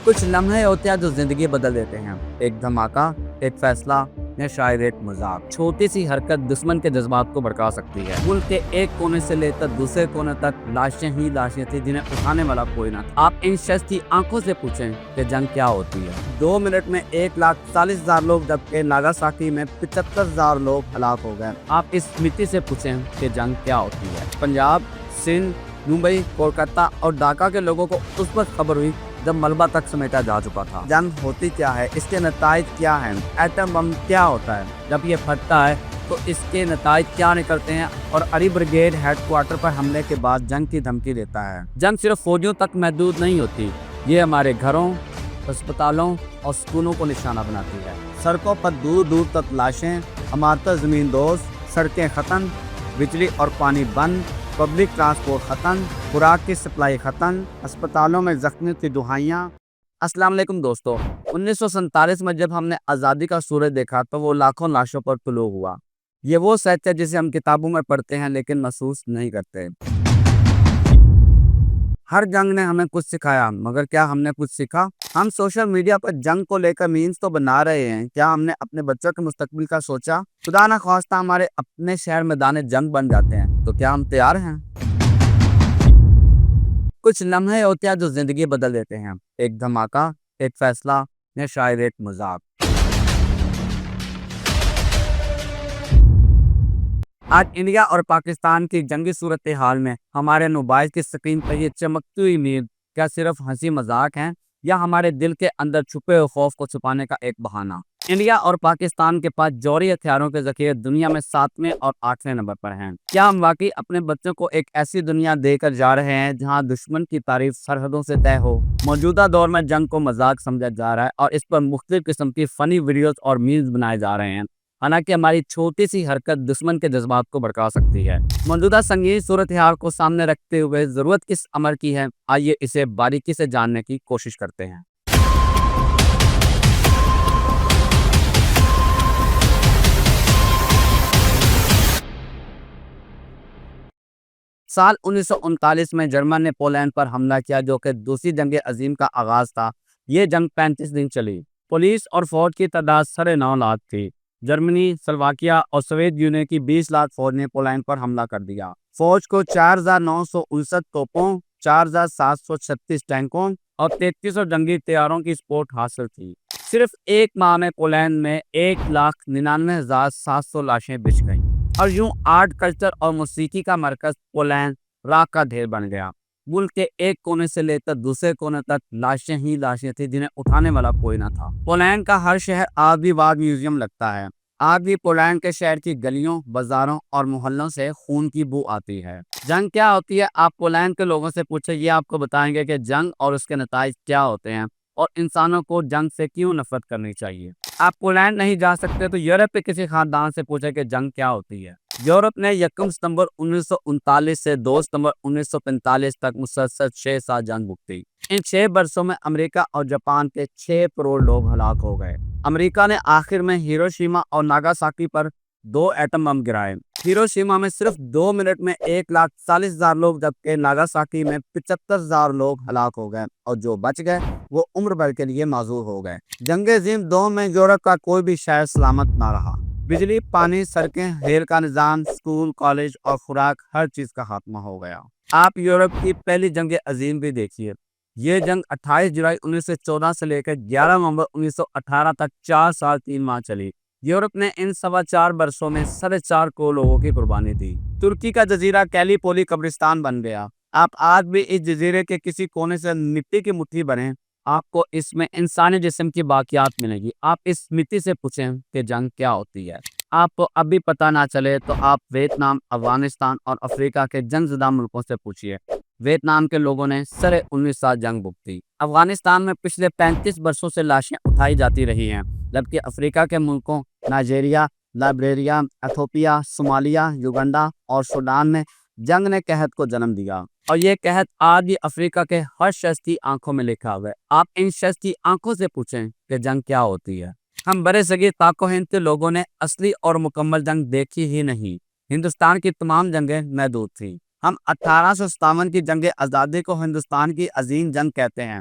کچھ لمحے ہوتے ہیں جو زندگی بدل دیتے ہیں۔ ایک دھماکہ، ایک فیصلہ یا شاید ایک مذاق، چھوٹی سی حرکت دشمن کے جذبات کو بھڑکا سکتی ہے۔ ملک کے ایک کونے سے لے کر دوسرے کونے تک لاشیں ہی لاشیں تھیں جنہیں اٹھانے والا کوئی نہ تھا۔ آپ ان شخص کی آنکھوں سے پوچھیں کہ جنگ کیا ہوتی ہے۔ 2 منٹ میں 1,40,000 لوگ، جبکہ ناگاساکی میں 75,000 لوگ ہلاک ہو گئے۔ آپ اس مٹی سے پوچھیں کہ جنگ کیا ہوتی ہے۔ پنجاب، سندھ، ممبئی، کولکتہ اور ڈھاکہ کے لوگوں کو اس وقت خبر ہوئی جب ملبہ تک سمیٹا جا چکا تھا۔ جنگ ہوتی کیا ہے، اس کے نتائج کیا ہیں، ایٹم بم کیا ہوتا ہے، جب یہ پھٹتا ہے تو اس کے نتائج کیا نکلتے ہیں، اور علی بریگیڈ ہیڈ کوارٹر پر حملے کے بعد جنگ کی دھمکی دیتا ہے۔ جنگ صرف فوجیوں تک محدود نہیں ہوتی، یہ ہمارے گھروں، ہسپتالوں اور سکولوں کو نشانہ بناتی ہے۔ سڑکوں پر دور دور تک لاشیں، عمارتیں زمین دوز، سڑکیں ختم، بجلی اور پانی بند، پبلک ٹرانسپورٹ ختم، خوراک کی سپلائی ختم، ہسپتالوں میں زخمیوں کی دہائیاں۔ السلام علیکم دوستو، 1947 میں جب ہم نے آزادی کا سورج دیکھا تو وہ لاکھوں لاشوں پر طلوع ہوا۔ یہ وہ سچ ہے جسے ہم کتابوں میں پڑھتے ہیں لیکن محسوس نہیں کرتے۔ ہر جنگ نے ہمیں کچھ سکھایا، مگر کیا ہم نے کچھ سیکھا؟ ہم سوشل میڈیا پر جنگ کو لے کر میمز تو بنا رہے ہیں، کیا ہم نے اپنے بچوں کے مستقبل کا سوچا؟ خدا نہ خواستہ ہمارے اپنے شہر میدان جنگ بن جاتے ہیں تو کیا ہم تیار ہیں؟ کچھ لمحے ہوتے ہیں جو زندگی بدل دیتے ہیں۔ ایک دھماکہ، ایک فیصلہ یا شاید ایک مذاق۔ آج انڈیا اور پاکستان کی جنگی صورتحال میں ہمارے موبائل کی سکرین پر یہ چمکتی ہوئی میل کیا صرف ہنسی مذاق ہیں یا ہمارے دل کے اندر چھپے ہوئے خوف کو چھپانے کا ایک بہانہ؟ انڈیا اور پاکستان کے پاس جوہری ہتھیاروں کے ذخیرے دنیا میں 7ویں اور 8ویں نمبر پر ہیں۔ کیا ہم واقعی اپنے بچوں کو ایک ایسی دنیا دے کر جا رہے ہیں جہاں دشمن کی تعریف سرحدوں سے طے ہو؟ موجودہ دور میں جنگ کو مذاق سمجھا جا رہا ہے اور اس پر مختلف قسم کی فنی ویڈیوز اور میمز بنائے جا رہے ہیں، حالانکہ ہماری چھوٹی سی حرکت دشمن کے جذبات کو بھڑکا سکتی ہے۔ موجودہ سنگین صورتحال کو سامنے رکھتے ہوئے ضرورت کس امر کی ہے، آئیے اسے باریکی سے جاننے کی کوشش کرتے ہیں۔ سال 1939 میں جرمن نے پولینڈ پر حملہ کیا، جو کہ دوسری جنگ عظیم کا آغاز تھا۔ یہ جنگ 35 دن چلی۔ پولیس اور فوج کی تعداد 9.5 لاکھ تھی۔ جرمنی، سلواکیا اور سوویت یونین کی 20 لاکھ فوج نے پولینڈ پر حملہ کر دیا۔ فوج کو 4,959 توپوں، 4,736 ٹینکوں اور 3300 جنگی طیاروں کی سپورٹ حاصل تھی۔ صرف ایک ماہ میں پولینڈ میں 1,99,700 لاشیں بچھ گئیں، اور یوں آرٹ، کلچر اور موسیقی کا مرکز پولینڈ راکھ کا ڈھیر بن گیا۔ ملک کے ایک کونے سے لے کر دوسرے کونے تک لاشیں ہی لاشیں تھیں جنہیں اٹھانے والا کوئی نہ تھا۔ پولینڈ کا ہر شہر آج بھی وار میوزیم لگتا ہے۔ آج بھی پولینڈ کے شہر کی گلیوں، بازاروں اور محلوں سے خون کی بو آتی ہے۔ جنگ کیا ہوتی ہے؟ آپ پولینڈ کے لوگوں سے پوچھیں، یہ آپ کو بتائیں گے کہ جنگ اور اس کے نتائج کیا ہوتے ہیں اور انسانوں کو جنگ سے کیوں نفرت کرنی چاہیے۔ آپ پولینڈ نہیں جا سکتے تو یورپ کے کسی خاندان سے پوچھیں کہ جنگ کیا ہوتی ہے۔ یورپ نے 1 ستمبر 1939 سے 2 ستمبر 1945 تک مسلسل 6 سال جنگ بھگتی۔ ان 6 برسوں میں امریکہ اور جاپان کے 6 کروڑ لوگ ہلاک ہو گئے۔ امریکہ نے آخر میں ہیروشیما اور ناگاساکی پر 2 ایٹم بم گرائے۔ ہیروشیما میں صرف 2 منٹ میں 1,40,000 لوگ، جبکہ ناگاساکی میں 75,000 لوگ ہلاک ہو گئے، اور جو بچ گئے وہ عمر بھر کے لیے معذور ہو گئے۔ جنگ عظیم 2 میں یورپ کا کوئی بھی شہر سلامت نہ رہا۔ بجلی، پانی، سڑکیں، ریل کا نظام، سکول، کالج اور خوراک، ہر چیز کا خاتمہ ہو گیا۔ آپ یورپ کی پہلی جنگ عظیم بھی دیکھیے۔ یہ جنگ 28 جولائی 1914 سے لے کر 11 نومبر 1918 تک 4 سال 3 ماہ چلی۔ یورپ نے ان 4.25 برسوں میں 4.5 کروڑ لوگوں کی قربانی دی۔ ترکی کا جزیرہ کیلی پولی قبرستان بن گیا۔ آپ آج بھی اس جزیرے کے کسی کونے سے مٹی کی مٹھی بنیں، آپ کو اس میں انسانی جسم کی باقیات ملیں گی۔ آپ اس مٹی سے پوچھیں کہ جنگ کیا ہوتی ہے۔ آپ کو اب بھی پتہ نہ چلے تو آپ ویتنام، افغانستان اور افریقہ کے جنگ زدہ ملکوں سے پوچھیے۔ ویتنام کے لوگوں نے 19 سال جنگ بھگتی۔ افغانستان میں پچھلے 35 برسوں سے لاشیں اٹھائی جاتی رہی ہیں، جبکہ افریقہ کے ملکوں Nigeria, Liberia, Ethiopia, Somalia, Uganda اور سوڈان میں جنگ نے قحط کو جنم دیا، اور یہ قحط آج بھی افریقہ کے ہر شخص کی آنکھوں میں لکھا ہوا ہے۔ آپ ان شخص کی آنکھوں سے پوچھیں کہ جنگ کیا ہوتی ہے۔ ہم برصغیر پاک و ہند کے لوگوں نے اصلی اور مکمل جنگ دیکھی ہی نہیں۔ ہندوستان کی تمام جنگیں محدود تھیں۔ ہم 1857 کی جنگ آزادی کو ہندوستان کی عظیم جنگ کہتے ہیں،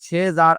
6000